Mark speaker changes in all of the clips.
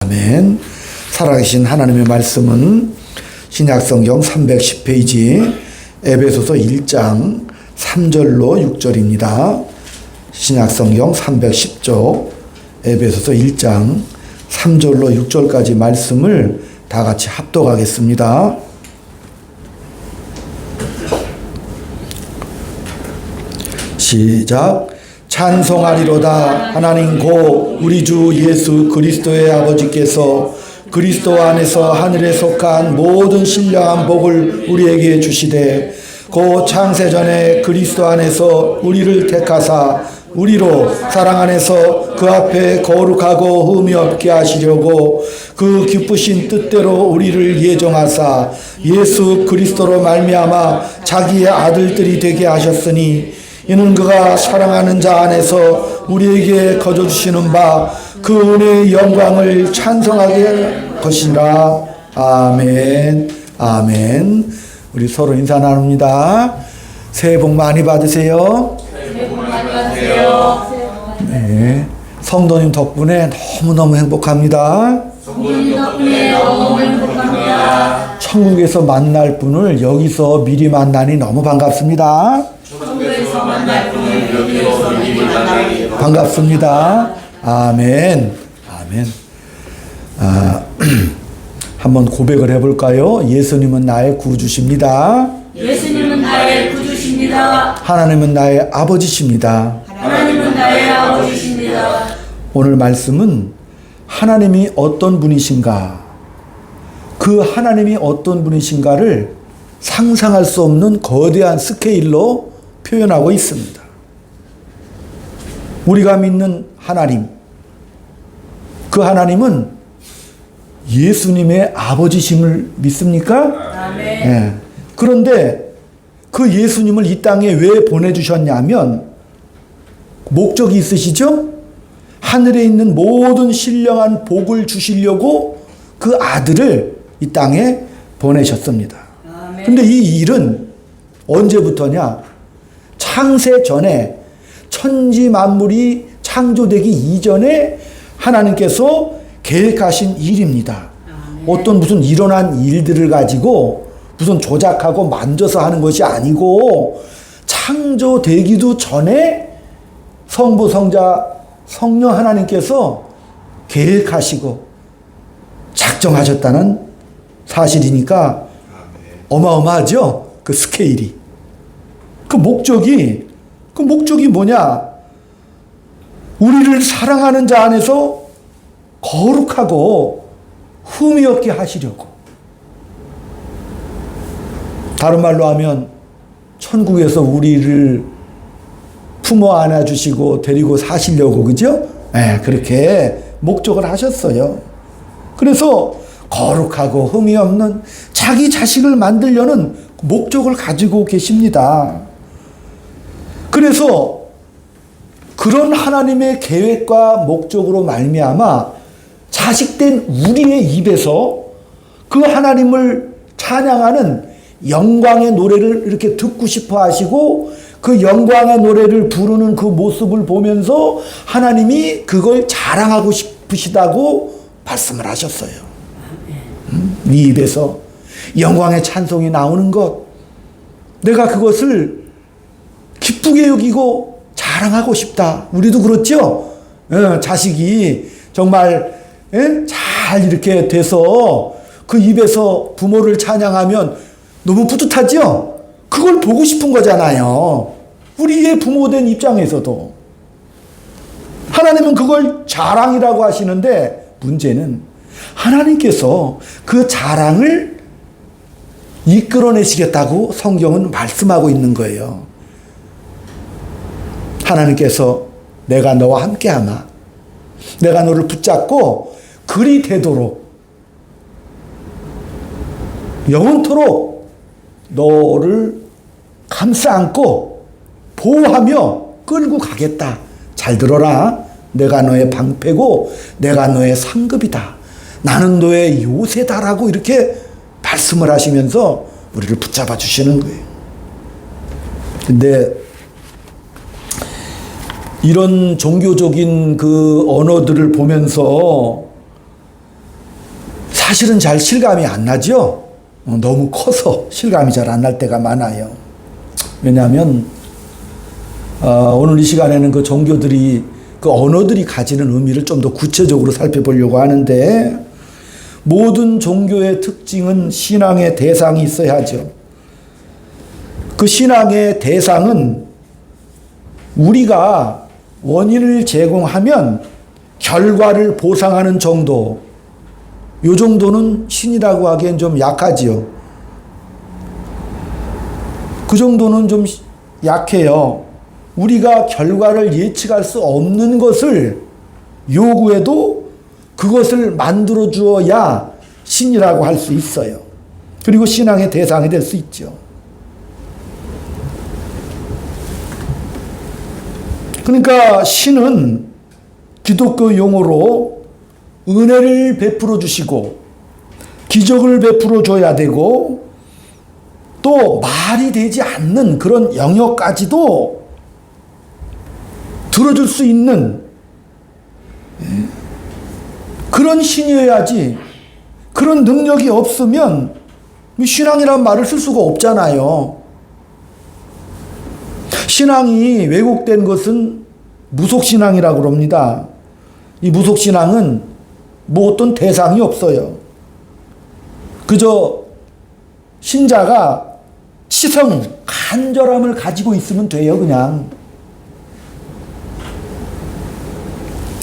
Speaker 1: 아멘. 살아계신 하나님의 말씀은 신약성경 310페이지 에베소서 1장 3절로 6절입니다. 신약성경 310쪽 에베소서 1장 3절로 6절까지 말씀을 다 같이 합독하겠습니다. 시작. 찬송하리로다. 하나님 고 우리 주 예수 그리스도의 아버지께서 그리스도 안에서 하늘에 속한 모든 신령한 복을 우리에게 주시되 고 창세전에 그리스도 안에서 우리를 택하사 우리로 사랑 안에서 그 앞에 거룩하고 흠이 없게 하시려고 그 기쁘신 뜻대로 우리를 예정하사 예수 그리스도로 말미암아 자기의 아들들이 되게 하셨으니 이는 그가 사랑하는 자 안에서 우리에게 거저주시는 바 그 은혜의 영광을 찬송하게 할 것이라. 아멘. 아멘. 우리 서로 인사 나눕니다. 새해 복 많이 받으세요.
Speaker 2: 새해 복 많이 받으세요.
Speaker 1: 네. 성도님 덕분에 너무너무 행복합니다.
Speaker 2: 성도님 덕분에 너무 행복합니다.
Speaker 1: 천국에서 만날 분을 여기서 미리 만나니 너무 반갑습니다.
Speaker 2: 천국에서 만날 분을 여기서 미리 만나니
Speaker 1: 반갑습니다. 아멘. 아멘. 한번 고백을 해볼까요? 예수님은 나의 구주십니다.
Speaker 2: 예수님은 나의 구주십니다.
Speaker 1: 하나님은 나의 아버지십니다.
Speaker 2: 하나님은 나의 아버지십니다.
Speaker 1: 오늘 말씀은 하나님이 어떤 분이신가, 그 하나님이 어떤 분이신가를 상상할 수 없는 거대한 스케일로 표현하고 있습니다. 우리가 믿는 하나님, 그 하나님은 예수님의 아버지심을 믿습니까?
Speaker 2: 아멘.
Speaker 1: 예. 그런데 그 예수님을 이 땅에 왜 보내주셨냐면 목적이 있으시죠? 하늘에 있는 모든 신령한 복을 주시려고 그 아들을 이 땅에 보내셨습니다.
Speaker 2: 아멘.
Speaker 1: 근데 이 일은 언제부터냐? 창세 전에 천지 만물이 창조되기 이전에 하나님께서 계획하신 일입니다. 어떤 무슨 일어난 일들을 가지고 무슨 조작하고 만져서 하는 것이 아니고 창조되기도 전에 성부, 성자, 성령 하나님께서 계획하시고 작정하셨다는 사실이니까 어마어마하죠? 그 스케일이. 그 목적이 뭐냐? 우리를 사랑하는 자 안에서 거룩하고 흠이 없게 하시려고. 다른 말로 하면 천국에서 우리를 품어 안아주시고 데리고 사시려고, 그죠? 네, 그렇게 목적을 하셨어요. 그래서 거룩하고 흠이 없는 자기 자식을 만들려는 목적을 가지고 계십니다. 그래서 그런 하나님의 계획과 목적으로 말미암아 자식된 우리의 입에서 그 하나님을 찬양하는 영광의 노래를 이렇게 듣고 싶어 하시고 그 영광의 노래를 부르는 그 모습을 보면서 하나님이 그걸 자랑하고 싶으시다고 말씀을 하셨어요. 네 입에서 영광의 찬송이 나오는 것, 내가 그것을 기쁘게 여기고 자랑하고 싶다. 우리도 그렇죠? 자식이 정말 잘 이렇게 돼서 그 입에서 부모를 찬양하면 너무 뿌듯하죠? 그걸 보고 싶은 거잖아요. 우리의 부모된 입장에서도. 하나님은 그걸 자랑이라고 하시는데 문제는 하나님께서 그 자랑을 이끌어내시겠다고 성경은 말씀하고 있는 거예요. 하나님께서 내가 너와 함께하마, 내가 너를 붙잡고 그리 되도록 영원토록 너를 감싸 안고 보호하며 끌고 가겠다. 잘 들어라. 내가 너의 방패고 내가 너의 상급이다. 나는 너의 요새다라고 이렇게 말씀을 하시면서 우리를 붙잡아 주시는 거예요. 근데 이런 종교적인 그 언어들을 보면서 사실은 잘 실감이 안 나죠. 너무 커서 실감이 잘 안 날 때가 많아요. 왜냐하면 오늘 이 시간에는 그 종교들이 그 언어들이 가지는 의미를 좀 더 구체적으로 살펴보려고 하는데, 모든 종교의 특징은 신앙의 대상이 있어야 하죠. 그 신앙의 대상은 우리가 원인을 제공하면 결과를 보상하는 정도, 요 정도는 신이라고 하기엔 좀 약하지요. 그 정도는 좀 약해요. 우리가 결과를 예측할 수 없는 것을 요구해도 그것을 만들어 주어야 신이라고 할 수 있어요. 그리고 신앙의 대상이 될 수 있죠. 그러니까 신은 기독교 용어로 은혜를 베풀어 주시고 기적을 베풀어 줘야 되고, 또 말이 되지 않는 그런 영역까지도 들어줄 수 있는 그런 신이어야지, 그런 능력이 없으면 신앙이란 말을 쓸 수가 없잖아요. 신앙이 왜곡된 것은 무속신앙이라고 그럽니다. 이 무속신앙은 뭐 어떤 대상이 없어요. 그저 신자가 치성, 간절함을 가지고 있으면 돼요, 그냥.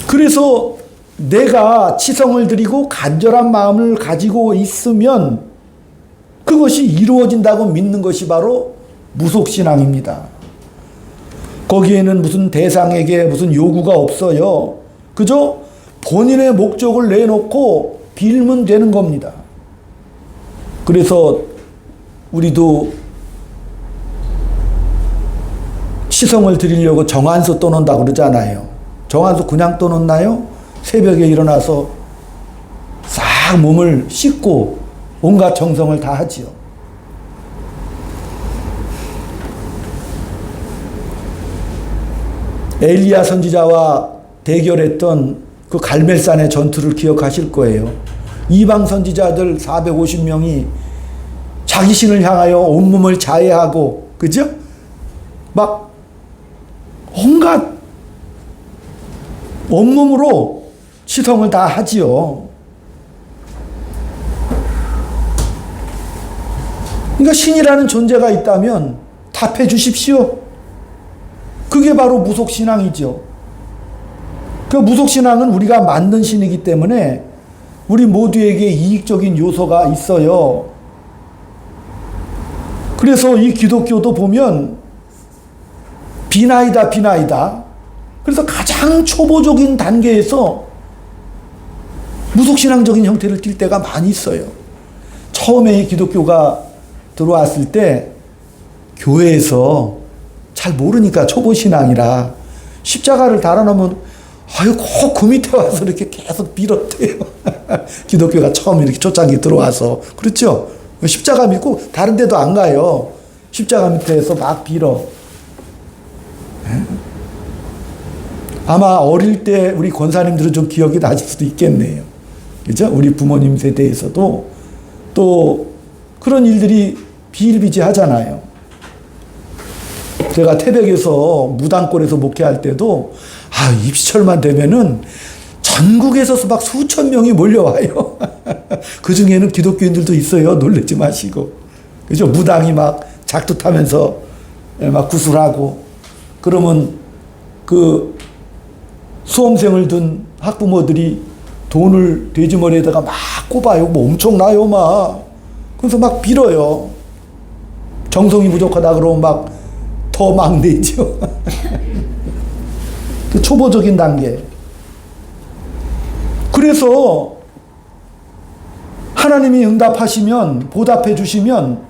Speaker 1: 그래서 내가 치성을 드리고 간절한 마음을 가지고 있으면 그것이 이루어진다고 믿는 것이 바로 무속신앙입니다. 거기에는 무슨 대상에게 무슨 요구가 없어요. 그저 본인의 목적을 내놓고 빌면 되는 겁니다. 그래서 우리도 치성을 드리려고 정한수 떠놓는다고 그러잖아요. 정한수 그냥 떠놓나요? 새벽에 일어나서 싹 몸을 씻고 온갖 정성을 다 하지요. 엘리야 선지자와 대결했던 그 갈멜산의 전투를 기억하실 거예요. 이방 선지자들 450명이 자기 신을 향하여 온몸을 자해하고, 그죠? 막 온갖 온몸으로 치성을 다 하지요. 그러니까 신이라는 존재가 있다면 답해 주십시오. 그게 바로 무속신앙이죠. 그 무속신앙은 우리가 만든 신이기 때문에 우리 모두에게 이익적인 요소가 있어요. 그래서 이 기독교도 보면 비나이다, 비나이다. 그래서 가장 초보적인 단계에서 무속신앙적인 형태를 띌 때가 많이 있어요. 처음에 이 기독교가 들어왔을 때 교회에서 잘 모르니까 초보신앙이라 십자가를 달아놓으면 아유 꼭 그 밑에 와서 이렇게 계속 빌었대요. 기독교가 처음 이렇게 초창기 들어와서. 그렇죠? 십자가 믿고 다른 데도 안 가요. 십자가 밑에서 막 빌어. 아마 어릴 때 우리 권사님들은 좀 기억이 나실 수도 있겠네요. 그죠? 우리 부모님 세대에서도 또 그런 일들이 비일비재하잖아요. 제가 태백에서 무당골에서 목회할 때도 입시철만 되면은 전국에서 막 수천 명이 몰려와요. 그 중에는 기독교인들도 있어요. 놀라지 마시고. 그죠? 무당이 막 작두 타면서 막 구슬하고, 그러면 그 수험생을 둔 학부모들이 돈을 돼지머리에다가 막 꼽아요. 뭐 엄청나요, 막. 그래서 막 빌어요. 정성이 부족하다 그러면 막 더 막 내죠. 그 초보적인 단계. 그래서 하나님이 응답하시면, 보답해 주시면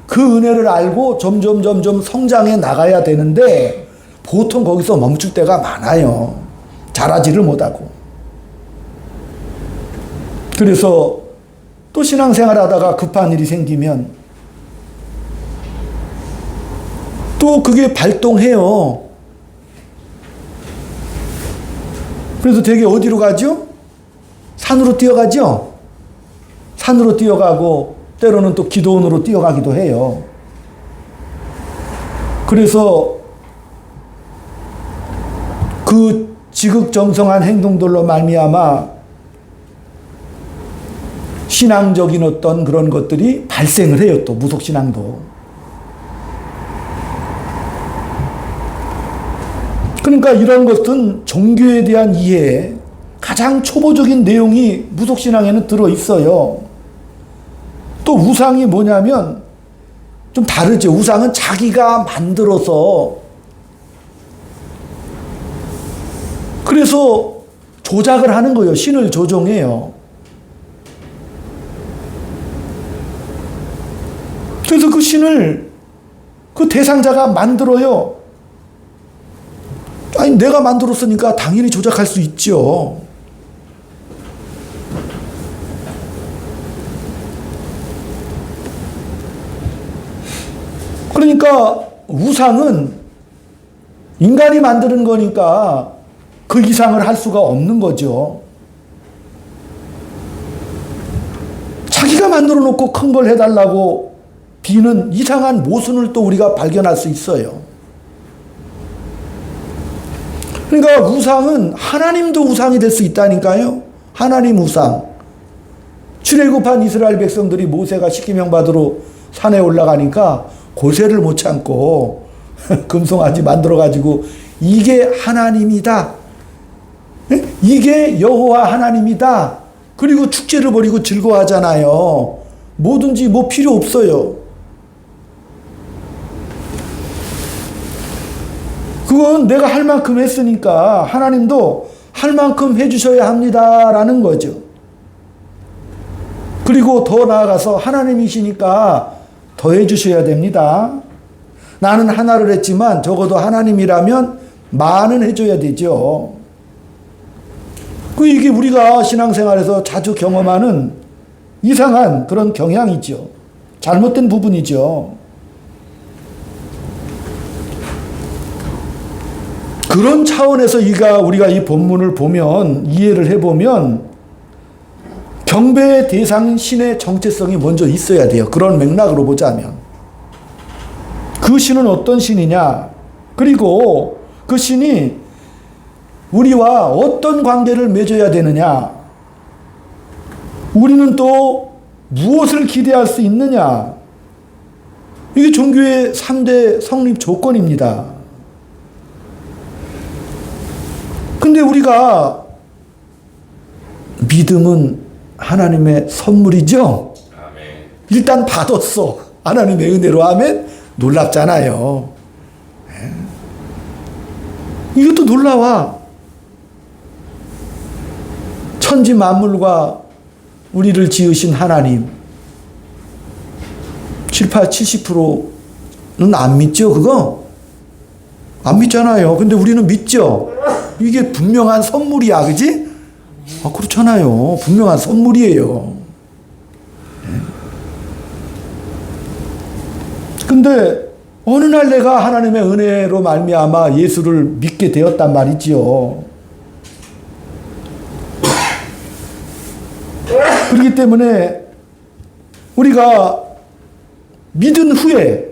Speaker 1: 그 은혜를 알고 점점 성장해 나가야 되는데 보통 거기서 멈출 때가 많아요. 잘하지를 못하고. 그래서 또 신앙생활 하다가 급한 일이 생기면 또 그게 발동해요. 그래서 되게 어디로 가죠? 산으로 뛰어가죠? 산으로 뛰어가고 때로는 또 기도원으로 뛰어가기도 해요. 그래서 그 지극정성한 행동들로 말미암아 신앙적인 어떤 그런 것들이 발생을 해요. 또 무속신앙도. 그러니까 이런 것은 종교에 대한 이해에 가장 초보적인 내용이 무속신앙에는 들어있어요. 또 우상이 뭐냐면 좀 다르죠. 우상은 자기가 만들어서 그래서 조작을 하는 거예요. 신을 조종해요. 그래서 그 신을 그 대상자가 만들어요. 아니 내가 만들었으니까 당연히 조작할 수 있죠. 그러니까 우상은 인간이 만드는 거니까 그 이상을 할 수가 없는 거죠. 자기가 만들어 놓고 큰 걸 해달라고 비는 이상한 모순을 또 우리가 발견할 수 있어요. 그러니까 우상은 하나님도 우상이 될 수 있다니까요. 하나님 우상. 출애굽한 이스라엘 백성들이 모세가 십계명 받으러 산에 올라가니까 고세를 못 참고 금송아지 만들어가지고 이게 하나님이다. 이게 여호와 하나님이다. 그리고 축제를 벌이고 즐거워하잖아요. 뭐든지 뭐 필요 없어요. 그건 내가 할 만큼 했으니까 하나님도 할 만큼 해주셔야 합니다라는 거죠. 그리고 더 나아가서 하나님이시니까 더 해주셔야 됩니다. 나는 하나를 했지만 적어도 하나님이라면 많은 해줘야 되죠. 이게 우리가 신앙생활에서 자주 경험하는 이상한 그런 경향이죠. 잘못된 부분이죠. 그런 차원에서 우리가 이 본문을 보면, 이해를 해보면, 경배의 대상인 신의 정체성이 먼저 있어야 돼요. 그런 맥락으로 보자면. 그 신은 어떤 신이냐? 그리고 그 신이 우리와 어떤 관계를 맺어야 되느냐? 우리는 또 무엇을 기대할 수 있느냐? 이게 종교의 3대 성립 조건입니다. 근데 우리가 믿음은 하나님의 선물이죠. 일단 받았어. 하나님의 은혜로 하면 놀랍잖아요. 이것도 놀라워. 천지 만물과 우리를 지으신 하나님 70%는 안 믿죠, 그거? 안 믿잖아요. 근데 우리는 믿죠. 이게 분명한 선물이야, 그지? 그렇잖아요. 분명한 선물이에요. 근데 어느 날 내가 하나님의 은혜로 말미암아 예수를 믿게 되었단 말이지요. 그렇기 때문에 우리가 믿은 후에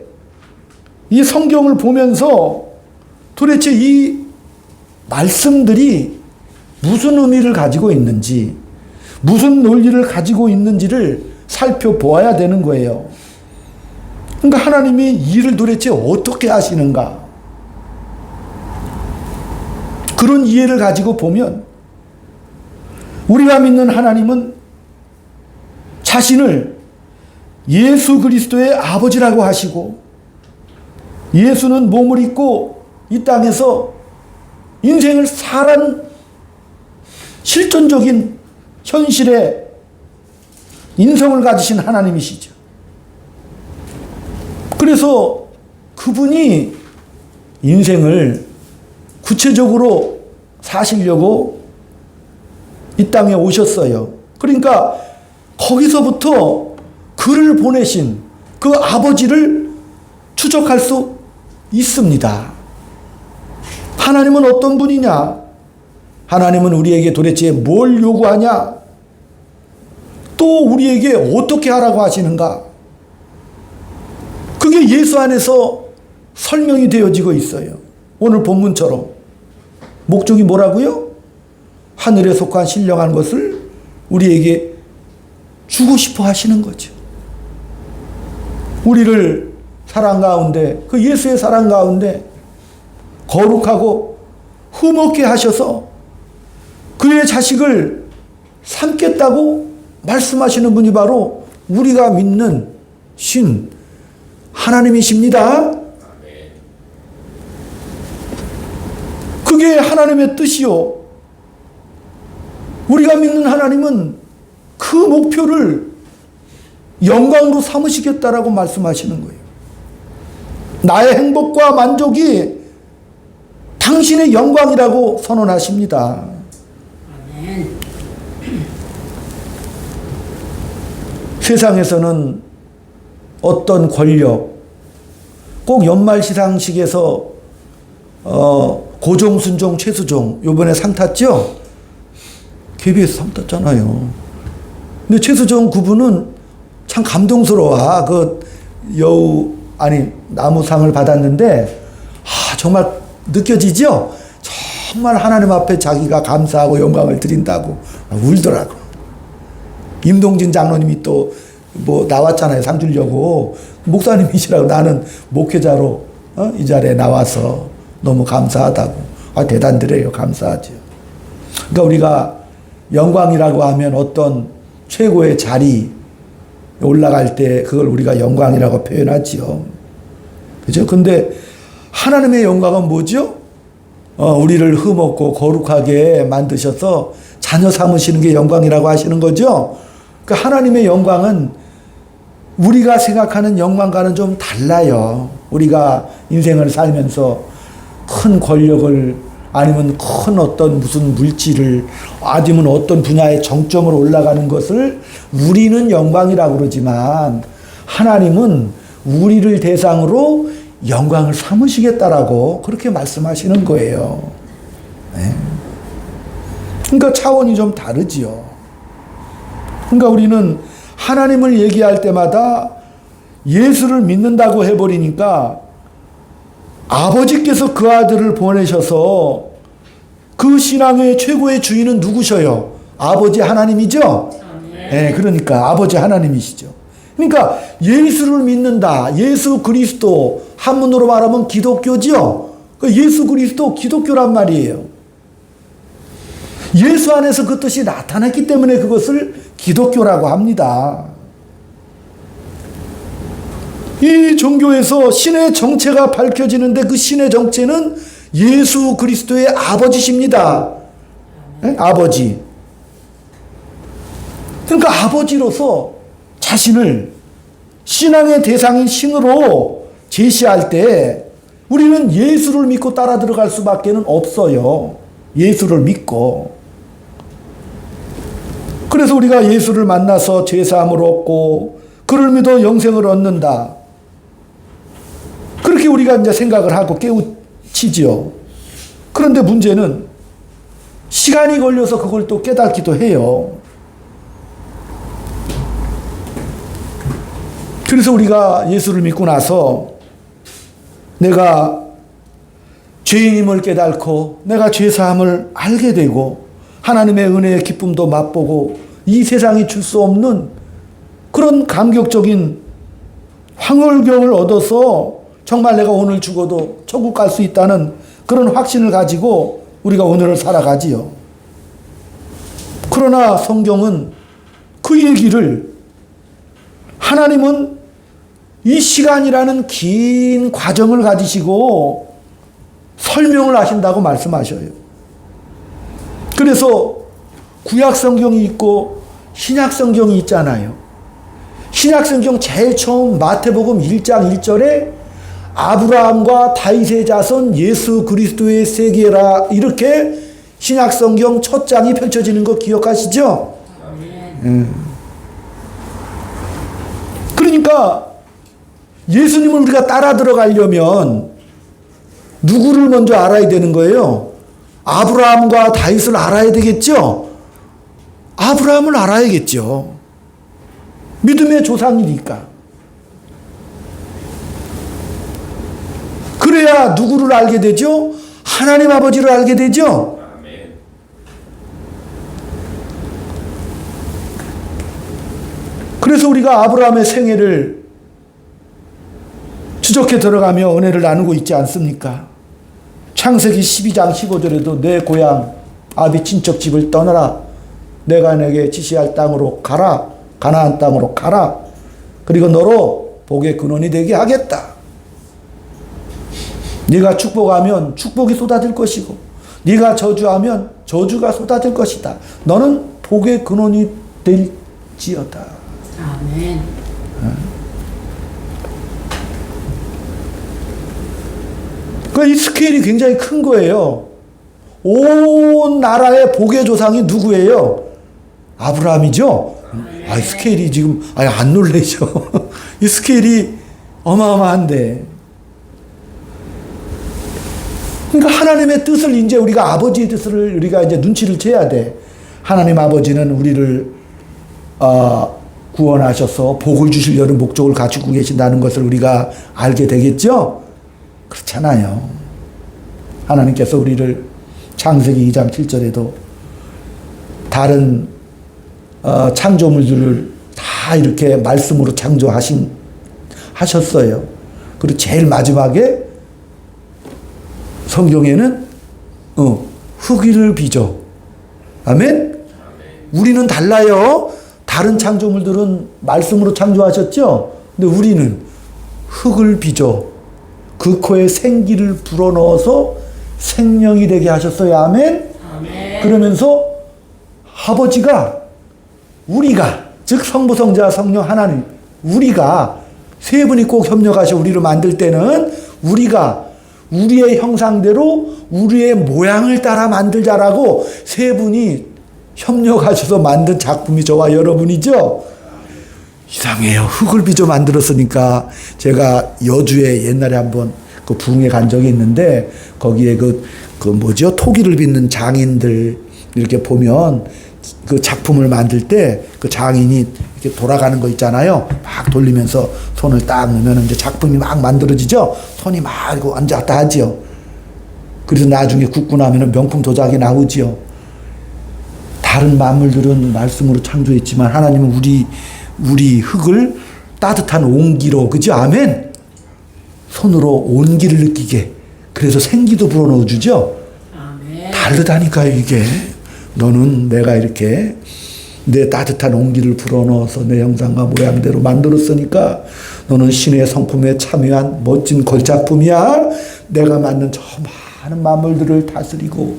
Speaker 1: 이 성경을 보면서 도대체 이 말씀들이 무슨 의미를 가지고 있는지, 무슨 논리를 가지고 있는지를 살펴보아야 되는 거예요. 그러니까 하나님이 일을 도대체 어떻게 하시는가? 그런 이해를 가지고 보면 우리가 믿는 하나님은 자신을 예수 그리스도의 아버지라고 하시고, 예수는 몸을 입고 이 땅에서 인생을 살한 실존적인 현실의 인성을 가지신 하나님이시죠. 그래서 그분이 인생을 구체적으로 사시려고 이 땅에 오셨어요. 그러니까 거기서부터 그를 보내신 그 아버지를 추적할 수 있습니다. 하나님은 어떤 분이냐? 하나님은 우리에게 도대체 뭘 요구하냐? 또 또 우리에게 어떻게 하라고 하시는가? 그게 예수 안에서 설명이 되어지고 있어요. 오늘 본문처럼. 목적이 뭐라고요? 하늘에 속한 신령한 것을 우리에게 주고 싶어 하시는 거죠. 우리를 사랑 가운데, 그 예수의 사랑 가운데 거룩하고 흠없게 하셔서 그의 자식을 삼겠다고 말씀하시는 분이 바로 우리가 믿는 신 하나님이십니다. 그게 하나님의 뜻이요. 우리가 믿는 하나님은 그 목표를 영광으로 삼으시겠다라고 말씀하시는 거예요. 나의 행복과 만족이 당신의 영광이라고 선언하십니다. 세상에서는 어떤 권력, 꼭 연말 시상식에서 고종, 순종, 최수종 요번에 상 탔죠? KBS 상 탔잖아요. 근데 최수종 그분은 참 감동스러워. 그 나무상을 받았는데 정말 느껴지죠? 정말 하나님 앞에 자기가 감사하고 영광을 드린다고 울더라고. 임동진 장로님이 또 나왔잖아요. 상 주려고. 목사님이시라고. 나는 목회자로 이 자리에 나와서 너무 감사하다고. 대단드려요. 감사하죠. 그러니까 우리가 영광이라고 하면 어떤 최고의 자리 올라갈 때 그걸 우리가 영광이라고 표현하지요. 그죠? 근데 하나님의 영광은 뭐죠? 우리를 흠없고 거룩하게 만드셔서 자녀 삼으시는 게 영광이라고 하시는 거죠. 그러니까 하나님의 영광은 우리가 생각하는 영광과는 좀 달라요. 우리가 인생을 살면서 큰 권력을 아니면 큰 어떤 무슨 물질을 아니면 어떤 분야의 정점으로 올라가는 것을 우리는 영광이라고 그러지만 하나님은 우리를 대상으로 영광을 삼으시겠다라고 그렇게 말씀하시는 거예요. 네. 그러니까 차원이 좀 다르지요. 그러니까 우리는 하나님을 얘기할 때마다 예수를 믿는다고 해버리니까 아버지께서 그 아들을 보내셔서 그 신앙의 최고의 주인은 누구셔요? 아버지 하나님이죠? 네, 그러니까 아버지 하나님이시죠. 그러니까 예수를 믿는다. 예수 그리스도 한문으로 말하면 기독교죠. 예수 그리스도 기독교란 말이에요. 예수 안에서 그 뜻이 나타났기 때문에 그것을 기독교라고 합니다. 이 종교에서 신의 정체가 밝혀지는데 그 신의 정체는 예수 그리스도의 아버지십니다. 네? 아버지. 그러니까 아버지로서 자신을 신앙의 대상인 신으로 제시할 때 우리는 예수를 믿고 따라 들어갈 수밖에 없어요. 예수를 믿고. 그래서 우리가 예수를 만나서 죄사함을 얻고 그를 믿어 영생을 얻는다. 그렇게 우리가 이제 생각을 하고 깨우치지요. 그런데 문제는 시간이 걸려서 그걸 또 깨닫기도 해요. 그래서 우리가 예수를 믿고 나서 내가 죄인임을 깨닫고 내가 죄사함을 알게 되고 하나님의 은혜의 기쁨도 맛보고 이 세상이 줄 수 없는 그런 감격적인 황홀경을 얻어서 정말 내가 오늘 죽어도 천국 갈 수 있다는 그런 확신을 가지고 우리가 오늘을 살아가지요. 그러나 성경은 그 얘기를 하나님은 이 시간이라는 긴 과정을 가지시고 설명을 하신다고 말씀하셔요. 그래서 구약 성경이 있고 신약 성경이 있잖아요. 신약 성경 제일 처음 마태복음 1장 1절에 아브라함과 다윗의 자손 예수 그리스도의 세계라 이렇게 신약 성경 첫 장이 펼쳐지는 거 기억하시죠? 그러니까 예수님을 우리가 따라 들어가려면 누구를 먼저 알아야 되는 거예요? 아브라함과 다윗을 알아야 되겠죠? 아브라함을 알아야겠죠. 믿음의 조상이니까. 그래야 누구를 알게 되죠? 하나님 아버지를 알게 되죠? 그래서 우리가 아브라함의 생애를 추적해 들어가며 은혜를 나누고 있지 않습니까? 창세기 12장 15절에도 내 고향 아비 친척 집을 떠나라. 내가 내게 지시할 땅으로 가라. 가나안 땅으로 가라. 그리고 너로 복의 근원이 되게 하겠다. 네가 축복하면 축복이 쏟아질 것이고 네가 저주하면 저주가 쏟아질 것이다. 너는 복의 근원이 될지어다.
Speaker 3: 아멘.
Speaker 1: 그러니까 이 스케일이 굉장히 큰 거예요. 온 나라의 복의 조상이 누구예요? 아브라함이죠? 아, 스케일이 지금, 안 놀라죠? 이 스케일이 어마어마한데. 그러니까 하나님의 뜻을 이제 우리가 아버지의 뜻을 우리가 이제 눈치를 채야 돼. 하나님 아버지는 우리를, 구원하셔서 복을 주시려는 목적을 가지고 계신다는 것을 우리가 알게 되겠죠? 그렇잖아요. 하나님께서 우리를 창세기 2장 7절에도 다른 창조물들을 다 이렇게 말씀으로 하셨어요. 그리고 제일 마지막에 성경에는 흙이를 빚어. 아멘? 우리는 달라요. 다른 창조물들은 말씀으로 창조하셨죠? 근데 우리는 흙을 빚어 그 코에 생기를 불어넣어서 생명이 되게 하셨어요. 아멘?
Speaker 3: 아멘.
Speaker 1: 그러면서 아버지가 우리가 즉 성부 성자 성령 하나님 우리가 세 분이 꼭 협력하셔 우리를 만들 때는 우리가 우리의 형상대로 우리의 모양을 따라 만들자라고 세 분이 협력하셔서 만든 작품이 저와 여러분이죠. 이상해요. 흙을 빚어 만들었으니까 제가 여주에 옛날에 한번 그 부흥회 간 적이 있는데 거기에 토기를 빚는 장인들 이렇게 보면 그 작품을 만들 때 그 장인이 이렇게 돌아가는 거 있잖아요. 막 돌리면서 손을 딱 넣으면 이제 작품이 막 만들어지죠. 손이 막 이렇게 왔다 갔다 하지요. 그래서 나중에 굽고 나면 명품 도자기 나오지요. 다른 만물들은 말씀으로 창조했지만 하나님은 우리 흙을 따뜻한 온기로, 그죠? 아멘? 손으로 온기를 느끼게. 그래서 생기도 불어넣어 주죠?
Speaker 3: 아멘.
Speaker 1: 다르다니까요, 이게. 너는 내가 이렇게 내 따뜻한 온기를 불어넣어서 내 형상과 모양대로 만들었으니까 너는 신의 성품에 참여한 멋진 걸작품이야. 내가 만든 저 많은 만물들을 다스리고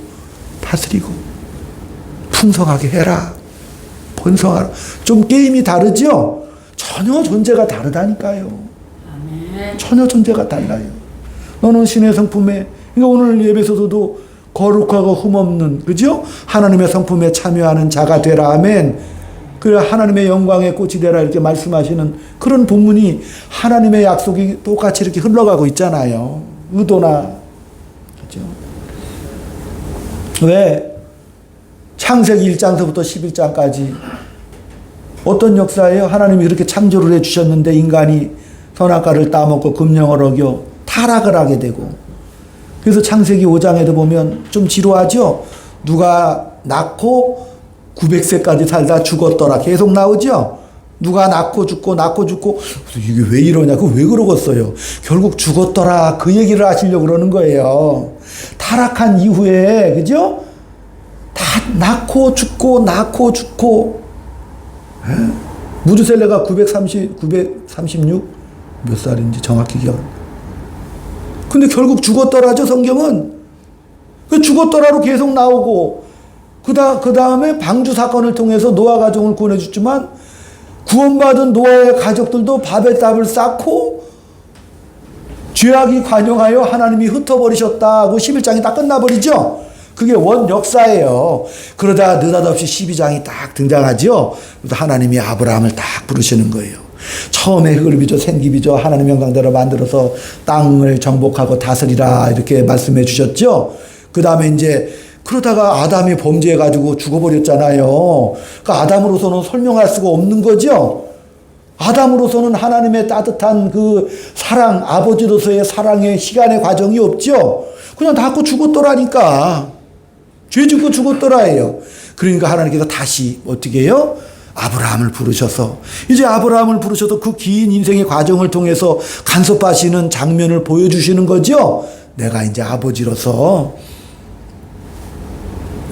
Speaker 1: 풍성하게 해라. 번성하라. 좀 게임이 다르죠? 전혀 존재가 다르다니까요.
Speaker 3: 아멘.
Speaker 1: 전혀 존재가 달라요. 너는 신의 성품에, 그러니까 오늘 예배에서도 거룩하고 흠없는, 그죠? 하나님의 성품에 참여하는 자가 되라. 아멘. 그래, 하나님의 영광의 꽃이 되라. 이렇게 말씀하시는 그런 본문이 하나님의 약속이 똑같이 이렇게 흘러가고 있잖아요. 의도나, 그죠? 왜? 창세기 1장서부터 11장까지 어떤 역사예요? 하나님이 이렇게 창조를 해주셨는데 인간이 선악과를 따먹고 금령을 어겨 타락을 하게 되고, 그래서 창세기 5장에도 보면 좀 지루하죠? 누가 낳고 900세까지 살다 죽었더라 계속 나오죠? 누가 낳고 죽고 이게 왜 이러냐? 그 왜 그러겠어요? 결국 죽었더라 그 얘기를 하시려고 그러는 거예요. 타락한 이후에, 그죠? 다 낳고 죽고 무드셀레가 936 몇 살인지 정확히 기억. 근데 결국 죽었더라죠. 성경은 그 죽었더라로 계속 나오고, 그 다음에 방주 사건을 통해서 노아 가정을 구원해줬지만 구원받은 노아의 가족들도 바벨탑을 쌓고 죄악이 관영하여 하나님이 흩어버리셨다고 11장이 딱 끝나버리죠. 그게 원 역사예요. 그러다 느닷없이 12장이 딱 등장하죠. 그래서 하나님이 아브라함을 딱 부르시는 거예요. 처음에 흙을 빚어 생기 빚어 하나님 영광대로 만들어서 땅을 정복하고 다스리라 이렇게 말씀해 주셨죠. 그 다음에 이제 그러다가 아담이 범죄해가지고 죽어버렸잖아요. 그러니까 아담으로서는 설명할 수가 없는 거죠. 아담으로서는 하나님의 따뜻한 그 사랑, 아버지로서의 사랑의 시간의 과정이 없죠. 그냥 낳고 죽었더라니까. 죄 짓고 죽었더라예요. 그러니까 하나님께서 다시 어떻게 해요? 아브라함을 부르셔서, 이제 아브라함을 부르셔서 그 긴 인생의 과정을 통해서 간섭하시는 장면을 보여주시는 거죠. 내가 이제 아버지로서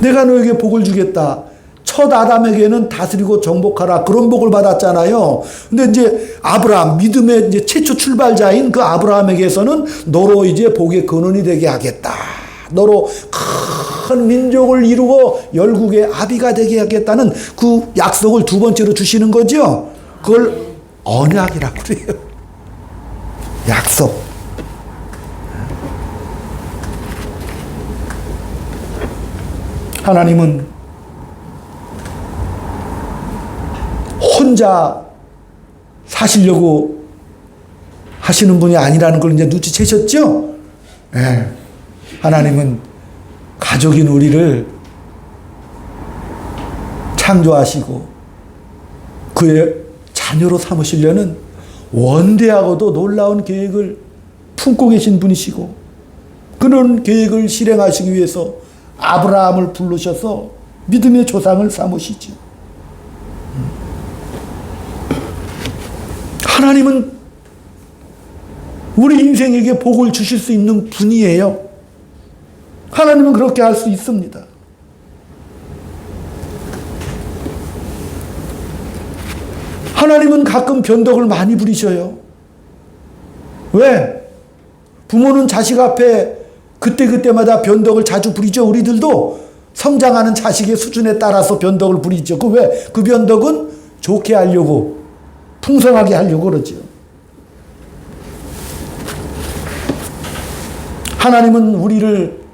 Speaker 1: 내가 너에게 복을 주겠다. 첫 아담에게는 다스리고 정복하라, 그런 복을 받았잖아요. 근데 이제 아브라함, 믿음의 이제 최초 출발자인 그 아브라함에게서는 너로 이제 복의 근원이 되게 하겠다. 너로 큰 민족을 이루고 열국의 아비가 되게 하겠다는 그 약속을 두 번째로 주시는 거죠. 그걸 언약이라고 그래요. 약속. 하나님은 혼자 사시려고 하시는 분이 아니라는 걸 이제 눈치채셨죠? 네. 하나님은 가족인 우리를 창조하시고 그의 자녀로 삼으시려는 원대하고도 놀라운 계획을 품고 계신 분이시고, 그런 계획을 실행하시기 위해서 아브라함을 부르셔서 믿음의 조상을 삼으시죠. 하나님은 우리 인생에게 복을 주실 수 있는 분이에요. 하나님은 그렇게 할 수 있습니다. 하나님은 가끔 변덕을 많이 부리셔요. 왜? 부모는 자식 앞에 그때그때마다 변덕을 자주 부리죠. 우리들도 성장하는 자식의 수준에 따라서 변덕을 부리죠. 그 왜? 그 변덕은 좋게 하려고, 풍성하게 하려고 그러죠. 하나님은 우리를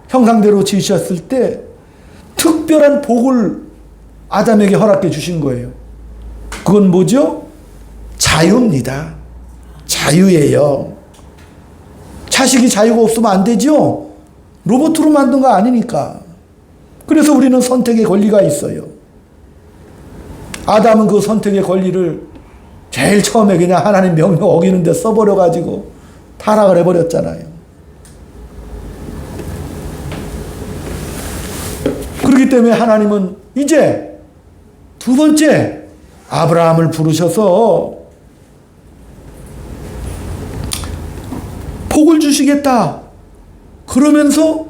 Speaker 1: 형상대로 지으셨을 때 특별한 복을 아담에게 허락해 주신 거예요. 그건 뭐죠? 자유입니다. 자유예요. 자식이 자유가 없으면 안 되죠? 로봇으로 만든 거 아니니까. 그래서 우리는 선택의 권리가 있어요. 아담은 그 선택의 권리를 제일 처음에 그냥 하나님 명령 어기는데 써버려가지고 타락을 해버렸잖아요. 그렇기 때문에 하나님은 이제 두 번째 아브라함을 부르셔서 복을 주시겠다. 그러면서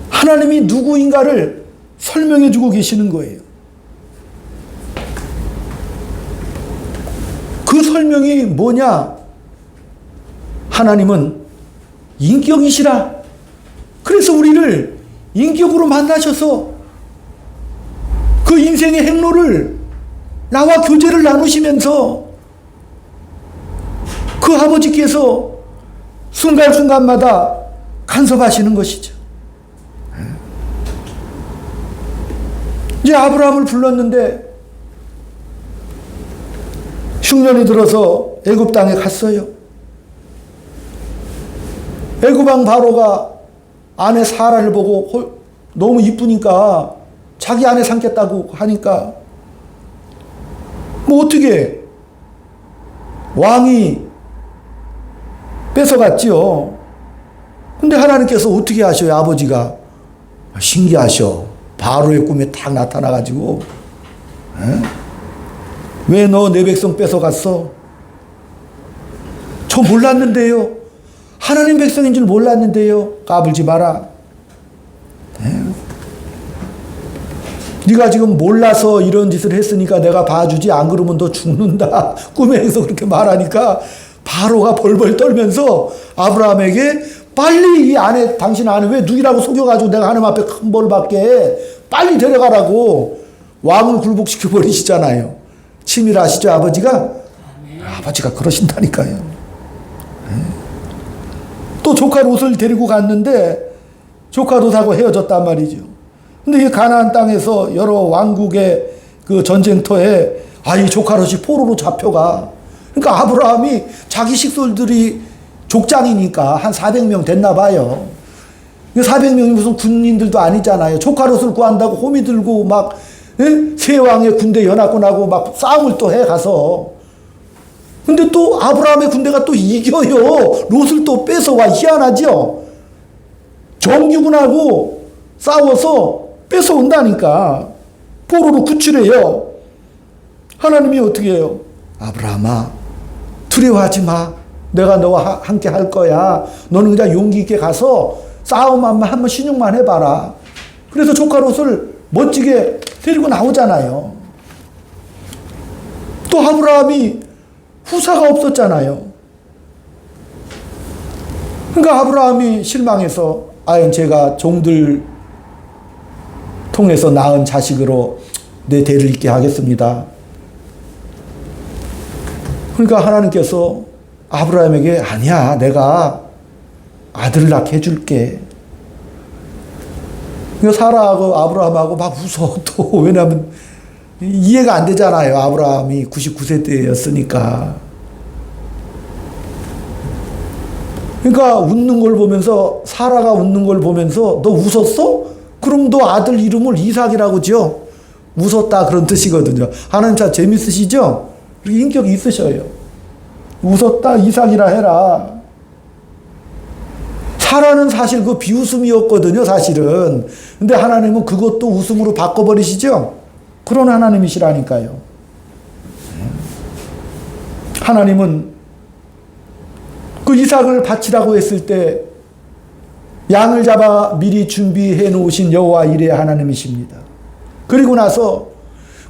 Speaker 1: 하나님이 누구인가를 설명해 주고 계시는 거예요. 그 설명이 뭐냐? 하나님은 인격이시라. 그래서 우리를 인격으로 만나셔서 그 인생의 행로를 나와 교제를 나누시면서 그 아버지께서 순간순간마다 간섭하시는 것이죠. 이제 아브라함을 불렀는데 흉년이 들어서 애굽 땅에 갔어요. 애굽 왕 바로가 아내 사라를 보고 너무 이쁘니까 자기 아내 삼겠다고 하니까 뭐 어떻게 왕이 뺏어갔지요. 근데 하나님께서 어떻게 하셔요? 아버지가 신기하셔. 바로의 꿈에 딱 나타나가지고 왜 너 내 백성 뺏어갔어? 저 몰랐는데요. 하나님 백성인 줄 몰랐는데요. 까불지 마라. 네가 지금 몰라서 이런 짓을 했으니까 내가 봐주지, 안 그러면 너 죽는다. 꿈에서 그렇게 말하니까 바로가 벌벌 떨면서 아브라함에게 빨리 이 아내, 당신 아내 왜 누이라고 속여가지고 내가 하나님 앞에 큰 벌 받게 빨리 데려가라고 왕을 굴복시켜 버리시잖아요. 치밀하시죠, 아버지가? 아버지가 그러신다니까요. 또 조카 롯을 데리고 갔는데 조카 롯하고 헤어졌단 말이죠. 근데 이 가나안 땅에서 여러 왕국의 그 전쟁터에 이 조카 롯이 포로로 잡혀가. 그러니까 아브라함이 자기 식솔들이 족장이니까 한 400명 됐나 봐요. 400명이 무슨 군인들도 아니잖아요. 조카 롯을 구한다고 호미 들고 막 예? 세 왕의 군대 연합군하고 막 싸움을 또 해 가서. 근데 또 아브라함의 군대가 또 이겨요. 롯을 또 뺏어와. 희한하죠? 정규군하고 싸워서 뺏어온다니까. 포로로 구출해요. 하나님이 어떻게 해요? 아브라함아, 두려워하지 마. 내가 너와 함께 할 거야. 너는 그냥 용기 있게 가서 싸움 한번 신용만 해봐라. 그래서 조카 롯을 멋지게 데리고 나오잖아요. 또 아브라함이 후사가 없었잖아요. 그러니까 아브라함이 실망해서 아연 제가 종들 통해서 낳은 자식으로 내 대를 잇게 하겠습니다. 그러니까 하나님께서 아브라함에게 아니야, 내가 아들을 낳게 해줄게. 사라하고 아브라함하고 막 웃어 또. 왜냐하면 이해가 안 되잖아요. 아브라함이 99세 때였으니까. 그러니까 웃는 걸 보면서, 사라가 웃는 걸 보면서 너 웃었어? 그럼 너 아들 이름을 이삭이라고 지어. 웃었다 그런 뜻이거든요. 하나님 참 재밌으시죠? 인격이 있으셔요. 웃었다 이삭이라 해라. 사라는 사실 그 비웃음이었거든요, 사실은. 근데 하나님은 그것도 웃음으로 바꿔버리시죠? 그런 하나님이시라니까요. 하나님은 그 이삭을 바치라고 했을 때 양을 잡아 미리 준비해 놓으신 여호와 이레 하나님이십니다. 그리고 나서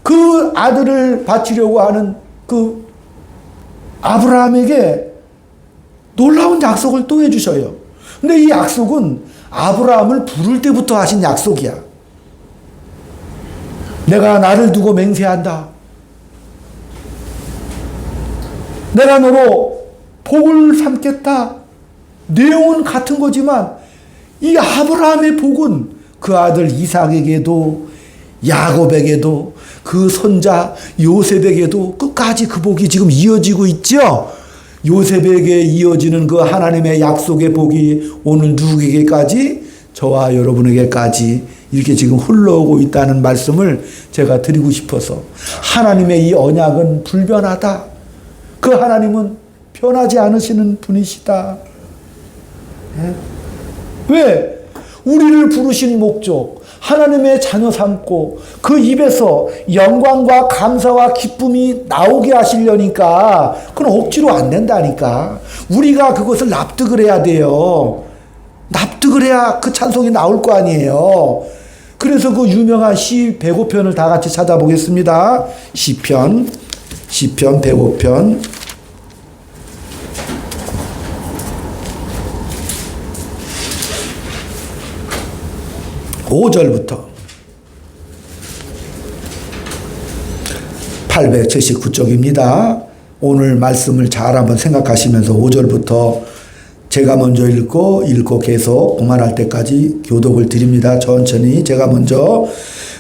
Speaker 1: 그 아들을 바치려고 하는 그 아브라함에게 놀라운 약속을 또 해주셔요. 근데 이 약속은 아브라함을 부를 때부터 하신 약속이야. 내가 나를 두고 맹세한다. 내가 너로 복을 삼겠다. 내용은 같은 거지만 이 아브라함의 복은 그 아들 이삭에게도 야곱에게도 그 손자 요셉에게도 끝까지 그 복이 지금 이어지고 있죠. 요셉에게 이어지는 그 하나님의 약속의 복이 오늘 누구에게까지? 저와 여러분에게까지 이렇게 지금 흘러오고 있다는 말씀을 제가 드리고 싶어서, 하나님의 이 언약은 불변하다. 그 하나님은 변하지 않으시는 분이시다. 왜? 우리를 부르신 목적, 하나님의 자녀 삼고 그 입에서 영광과 감사와 기쁨이 나오게 하시려니까. 그건 억지로 안 된다니까. 우리가 그것을 납득을 해야 돼요. 납득을 해야 그 찬송이 나올 거 아니에요. 그래서 그 유명한 시 105편을 다 같이 찾아보겠습니다. 시편 105편 5절부터 879쪽입니다. 오늘 말씀을 잘 한번 생각하시면서 5절부터 제가 먼저 읽고 계속 그만할 때까지 교독을 드립니다. 천천히 제가 먼저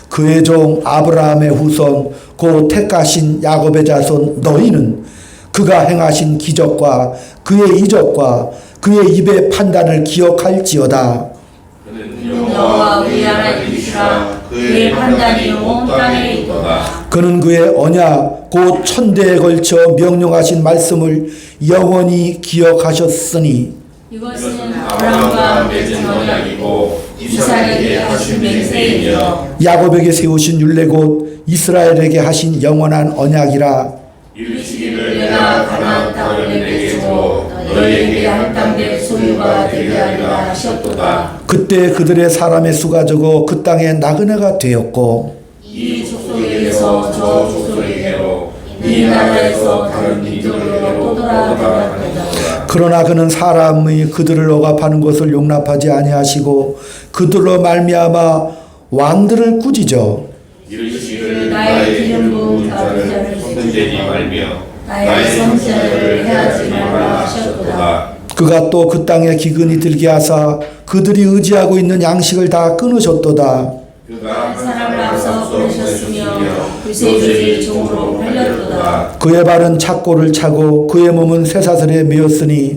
Speaker 1: 그의 종 아브라함의 후손 곧 택하신 야곱의 자손 너희는 그가 행하신 기적과 그의 이적과 그의 입의 판단을 기억할지어다.
Speaker 2: 여호와 우리 하나님이시라. 그의 판단이 온 땅에 있도다.
Speaker 1: 그는 그의 언약 곧 천대에 걸쳐 명령하신 말씀을 영원히 기억하셨으니
Speaker 2: 이것은 아브라함과 맺은 언약이고 이삭에게 하신 맹세이며
Speaker 1: 야곱에게 세우신 율례 곧 이스라엘에게 하신 영원한 언약이라.
Speaker 2: 이르시기를 내가 가나안 땅을 내게 주고 너희에게 한 땅 될 소유가 되게 하리라 하셨도다.
Speaker 1: 그때 그들의 사람의 수가 적어 그 땅에 나그네가 되었고
Speaker 2: 이 족속에게서 저 족속에게로 이 나라에서 다른 민족에게로 떠돌아가리라.
Speaker 1: 그러나 그는 사람의 그들을 억압하는 것을 용납하지 아니하시고 그들로 말미암아 왕들을 꾸짖어
Speaker 2: 이르시기를 나의 기름 부은 자를 손대지 말며 나의 선지자를 해하지 말라 하셨도다.
Speaker 1: 그가 또 그 땅에 기근이 들게 하사 그들이 의지하고 있는 양식을 다 끊으셨도다.
Speaker 2: 그가 사람을 앞서 보내셨으며 요셉이 종으로 팔렸도다.
Speaker 1: 그의 발은 착고를 차고 그의 몸은 쇠사슬에 매였으니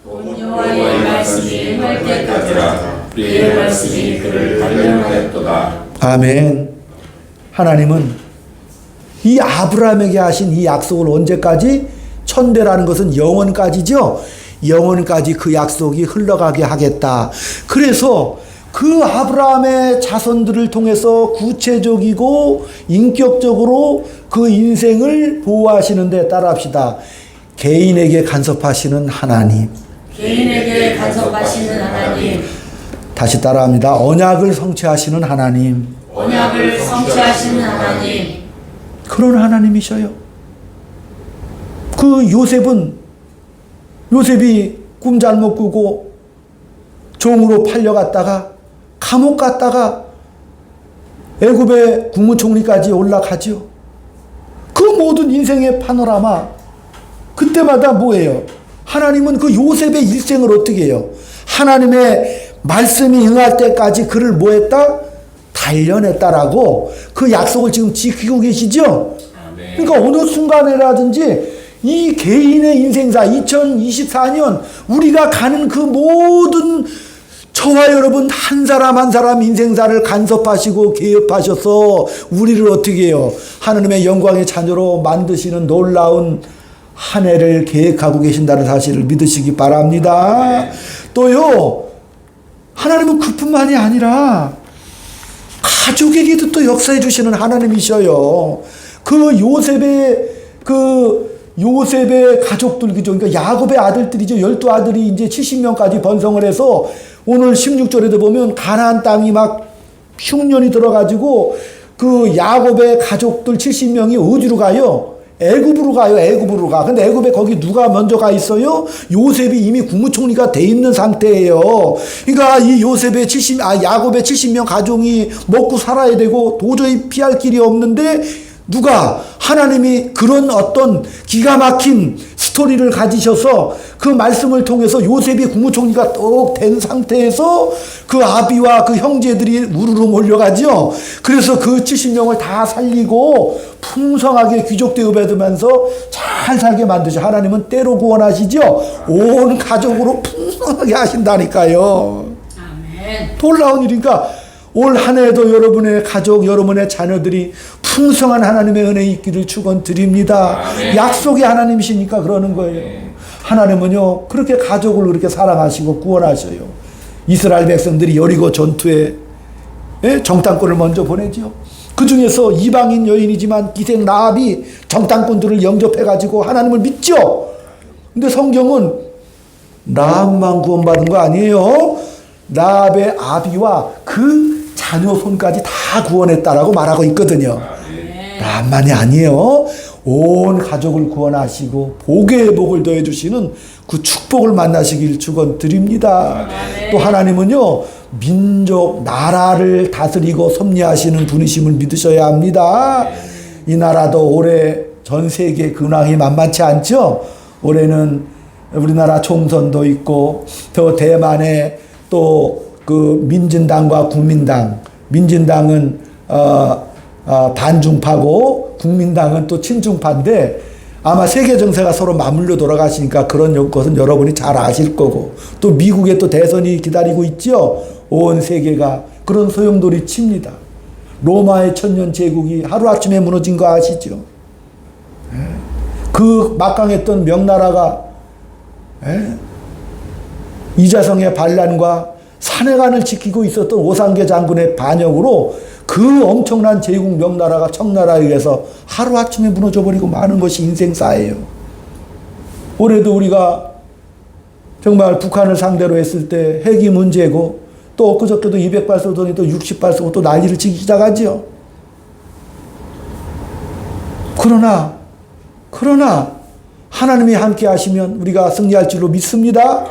Speaker 2: 여호와의 말씀이 행할 때까지라 그의 말씀이 그를 단련하였도다.
Speaker 1: 아멘. 하나님은 이 아브라함에게 하신 이 약속을 언제까지? 천대라는 것은 영원까지죠. 영원까지 그 약속이 흘러가게 하겠다. 그래서 그 아브라함의 자손들을 통해서 구체적이고 인격적으로 그 인생을 보호하시는 데 따라합시다. 개인에게 간섭하시는 하나님.
Speaker 2: 개인에게 간섭하시는 하나님.
Speaker 1: 다시 따라합니다. 언약을 성취하시는 하나님.
Speaker 2: 언약을 성취하시는 하나님.
Speaker 1: 그런 하나님이셔요. 그 요셉이 꿈 잘못 꾸고 종으로 팔려갔다가 감옥 갔다가 애굽의 국무총리까지 올라가죠. 그 모든 인생의 파노라마, 그때마다 뭐예요? 하나님은 그 요셉의 일생을 어떻게 해요? 하나님의 말씀이 응할 때까지 그를 뭐했다? 단련했다라고 그 약속을 지금 지키고 계시죠? 그러니까 어느 순간에라든지 이 개인의 인생사 2024년 우리가 가는 그 모든 저와 여러분 한 사람 한 사람 인생사를 간섭하시고 개입하셔서 우리를 어떻게 해요? 하나님의 영광의 자녀로 만드시는 놀라운 한 해를 계획하고 계신다는 사실을 믿으시기 바랍니다. 또요, 하나님은 그뿐만이 아니라 가족에게도 또 역사해 주시는 하나님이셔요. 요셉의 가족들, 그죠? 그러니까 야곱의 아들들이죠. 12아들이 이제 70명까지 번성을 해서 오늘 16절에도 보면 가나안 땅이 막 흉년이 들어가지고 그 야곱의 가족들 70명이 어디로 가요? 애굽으로 가요. 애굽으로 가. 근데 애굽에 거기 누가 먼저 가 있어요? 요셉이 이미 국무총리가 돼 있는 상태예요. 그러니까 이 야곱의 70명 가족이 먹고 살아야 되고 도저히 피할 길이 없는데 누가 하나님이 그런 어떤 기가 막힌 스토리를 가지셔서 그 말씀을 통해서 요셉이 국무총리가 떡 된 상태에서 그 아비와 그 형제들이 우르르 몰려가죠. 그래서 그 70명을 다 살리고 풍성하게 귀족 대우 받으면서 잘 살게 만드죠. 하나님은 때로 구원하시죠. 온 가족으로 풍성하게 하신다니까요.
Speaker 3: 아멘.
Speaker 1: 놀라운 일이니까 올 한 해도 여러분의 가족, 여러분의 자녀들이 풍성한 하나님의 은혜 있기를 축원드립니다. 약속의 하나님이시니까 그러는 거예요. 하나님은요 그렇게 가족을 그렇게 사랑하시고 구원하셔요. 이스라엘 백성들이 여리고 전투에 정탐꾼을 먼저 보내죠. 그 중에서 이방인 여인이지만 기생 라합이 정탐꾼들을 영접해가지고 하나님을 믿죠. 근데 성경은 라합만 구원받은 거 아니에요. 라합의 아비와 그 자녀 손까지 다 구원했다라고 말하고 있거든요. 라합만이 아니에요. 온 가족을 구원하시고 복의 복을 더해주시는 그 축복을 만나시길 축원드립니다. 또 하나님은요 민족 나라를 다스리고 섭리하시는 분이심을 믿으셔야 합니다. 이 나라도 올해 전 세계 근황이 만만치 않죠. 올해는 우리나라 총선도 있고 또 대만에 또 그 민진당과 국민당, 민진당은 반중파고 국민당은 또 친중파인데 아마 세계 정세가 서로 맞물려 돌아가시니까 그런 것은 여러분이 잘 아실 거고 또 미국에 또 대선이 기다리고 있죠. 온 세계가 그런 소용돌이 칩니다. 로마의 천년 제국이 하루아침에 무너진 거 아시죠? 그 막강했던 명나라가 이자성의 반란과 산해관을 지키고 있었던 오상계 장군의 반역으로 그 엄청난 제국 명나라가 청나라에 의해서 하루아침에 무너져버리고 마는 것이 인생사예요. 올해도 우리가 정말 북한을 상대로 했을 때 핵이 문제고 또 엊그저께도 200발 쏘더니 또 60발 쏘고 또 난리를 치기 시작하죠. 그러나 하나님이 함께 하시면 우리가 승리할 줄로 믿습니다.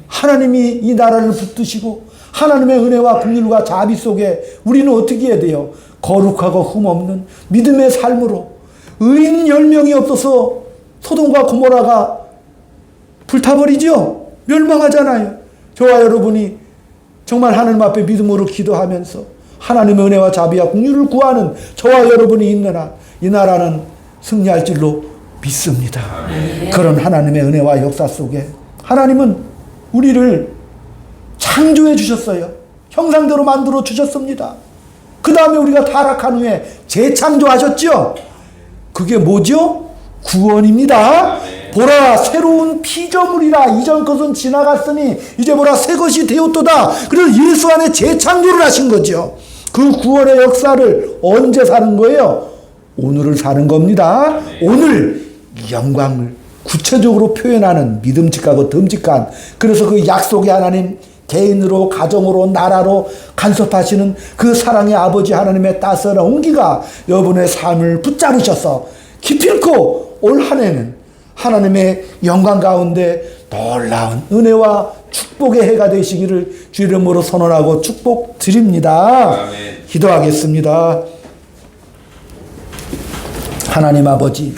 Speaker 1: 하나님이 이 나라를 붙드시고 하나님의 은혜와 긍휼과 자비 속에 우리는 어떻게 해야 돼요? 거룩하고 흠없는 믿음의 삶으로 의인 10명이 없어서 소돔과 고모라가 불타버리죠. 멸망하잖아요. 저와 여러분이 정말 하나님 앞에 믿음으로 기도하면서 하나님의 은혜와 자비와 긍휼을 구하는 저와 여러분이 있는 한 이 나라는 승리할 줄로 믿습니다. 그런 하나님의 은혜와 역사 속에 하나님은 우리를 창조해 주셨어요. 형상대로 만들어 주셨습니다. 그 다음에 우리가 타락한 후에 재창조하셨죠. 그게 뭐죠? 구원입니다. 보라 새로운 피조물이라 이전 것은 지나갔으니 이제 보라 새 것이 되었도다. 그래서 예수 안에 재창조를 하신 거죠. 그 구원의 역사를 언제 사는 거예요? 오늘을 사는 겁니다. 오늘 영광을 구체적으로 표현하는 믿음직하고 듬직한, 그래서 그 약속의 하나님, 개인으로 가정으로 나라로 간섭하시는 그 사랑의 아버지 하나님의 따스한 온기가 여러분의 삶을 붙잡으셔서 기필코 올 한 해는 하나님의 영광 가운데 놀라운 은혜와 축복의 해가 되시기를 주 이름으로 선언하고 축복드립니다. 기도하겠습니다. 하나님 아버지,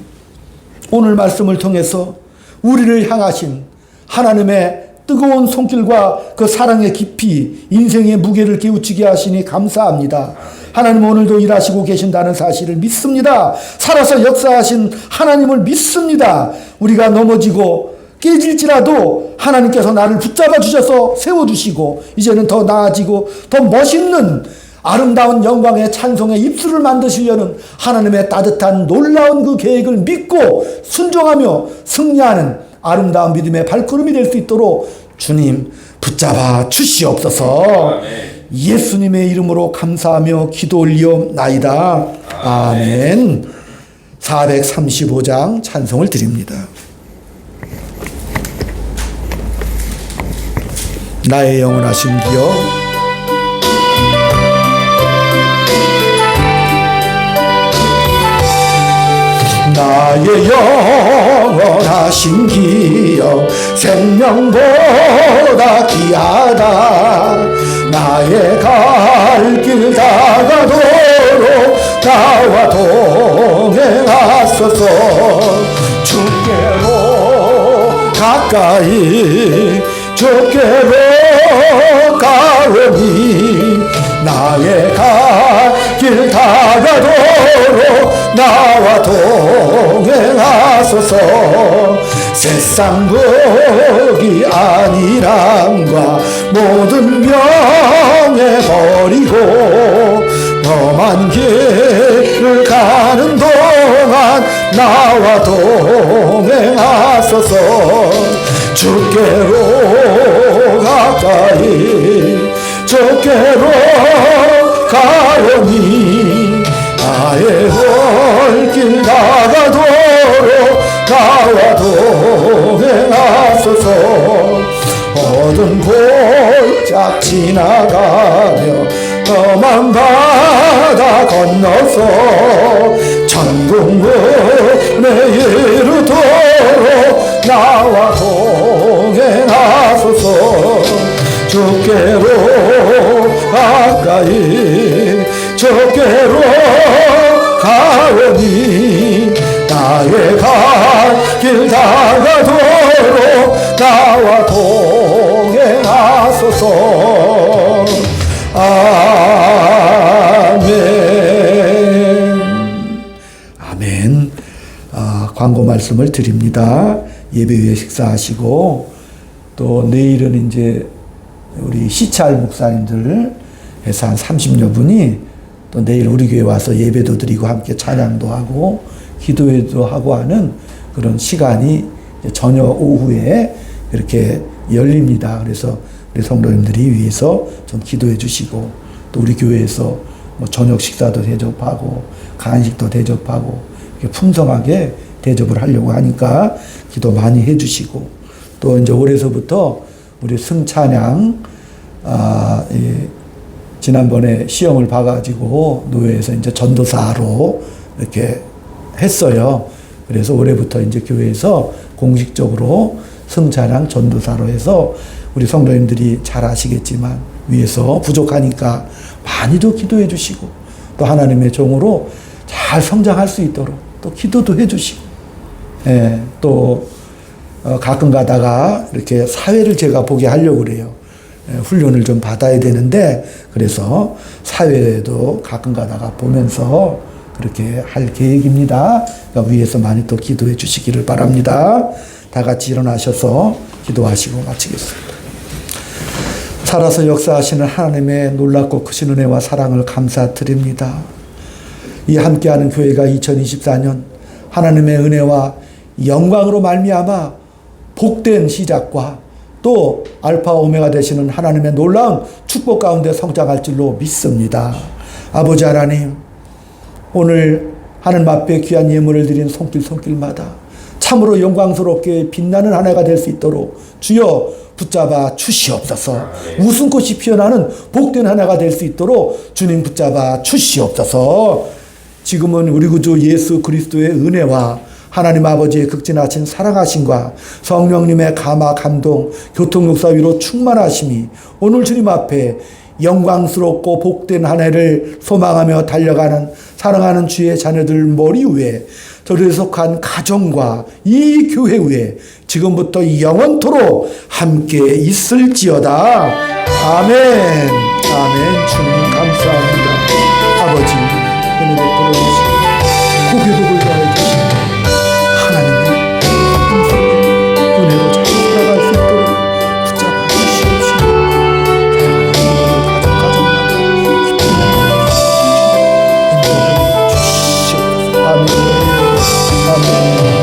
Speaker 1: 오늘 말씀을 통해서 우리를 향하신 하나님의 뜨거운 손길과 그 사랑의 깊이 인생의 무게를 깨우치게 하시니 감사합니다. 하나님 오늘도 일하시고 계신다는 사실을 믿습니다. 살아서 역사하신 하나님을 믿습니다. 우리가 넘어지고 깨질지라도 하나님께서 나를 붙잡아 주셔서 세워주시고 이제는 더 나아지고 더 멋있는 아름다운 영광의 찬송의 입술을 만드시려는 하나님의 따뜻한 놀라운 그 계획을 믿고 순종하며 승리하는 아름다운 믿음의 발걸음이 될 수 있도록 주님 붙잡아 주시옵소서. 예수님의 이름으로 감사하며 기도 올리옵나이다. 아멘. 435장 찬송을 드립니다. 나의 영원하신 기여 나의 영원하신 기억 생명보다 귀하다. 나의 갈 길 다가도록 나와 동행하소서. 주께로 가까이 주께로 가오니 나의 갈 길 다가도록 나와 동행하소서. 세상 복이 아니란과 모든 명예 버리고 험한 길을 가는 동안 나와 동행하소서. 주께로 가까이 주께로 가오니 나의 홀길 다가도록 나와 동행하소서. 어두운 골짝 지나가며 험한 바다 건너서 천국문에 이르도록 나와 동행하소서. 주께로 가까이 주께로 가오니 나의 갈 길 다가도록 나와 동행하소서. 아멘. 아멘. 광고 말씀을 드립니다. 예배 후에 식사하시고 또 내일은 이제 우리 시찰 목사님들 해서 한 30여 분이 또 내일 우리 교회 와서 예배도 드리고 함께 찬양도 하고 기도회도 하고 하는 그런 시간이 저녁 오후에 이렇게 열립니다. 그래서 우리 성도님들이 위해서 좀 기도해 주시고 또 우리 교회에서 뭐 저녁 식사도 대접하고 간식도 대접하고 이렇게 풍성하게 대접을 하려고 하니까 기도 많이 해 주시고 또 이제 올해서부터 우리 승찬양 지난번에 시험을 봐가지고 노회에서 이제 전도사로 이렇게 했어요. 그래서 올해부터 이제 교회에서 공식적으로 승찬양 전도사로 해서 우리 성도님들이 잘 아시겠지만 위에서 부족하니까 많이도 기도해 주시고 또 하나님의 종으로 잘 성장할 수 있도록 또 기도도 해 주시고 또 가끔 가다가 이렇게 사회를 제가 보게 하려고 그래요. 훈련을 좀 받아야 되는데 그래서 사회에도 가끔 가다가 보면서 그렇게 할 계획입니다. 그러니까 위에서 많이 또 기도해 주시기를 바랍니다. 다 같이 일어나셔서 기도하시고 마치겠습니다. 살아서 역사하시는 하나님의 놀랍고 크신 은혜와 사랑을 감사드립니다. 이 함께하는 교회가 2024년 하나님의 은혜와 영광으로 말미암아 복된 시작과 또 알파 오메가 되시는 하나님의 놀라운 축복 가운데 성장할 줄로 믿습니다. 아버지 하나님, 오늘 하늘 앞에 귀한 예물을 드린 손길마다 참으로 영광스럽게 빛나는 한 해가 될 수 있도록 주여 붙잡아 주시옵소서. 웃음꽃이 피어나는 복된 한 해가 될 수 있도록 주님 붙잡아 주시옵소서. 지금은 우리 구주 예수 그리스도의 은혜와 하나님 아버지의 극진하신 사랑하심과 성령님의 감화 감동 교통육사 위로 충만하심이 오늘 주님 앞에 영광스럽고 복된 한 해를 소망하며 달려가는 사랑하는 주의 자녀들 머리 위에 저를 속한 가정과 이 교회 위에 지금부터 영원토록 함께 있을지어다. 아멘. 아멘. 주님 감사합니다. 아버지 은혜 베풀어 주시고 고개도 불가해 주시고 하나님의 은혜로 잘 살아갈 수 있도록 붙잡아 주시옵시고 가정마다 기쁨을 주시옵소서. 아멘. 아멘.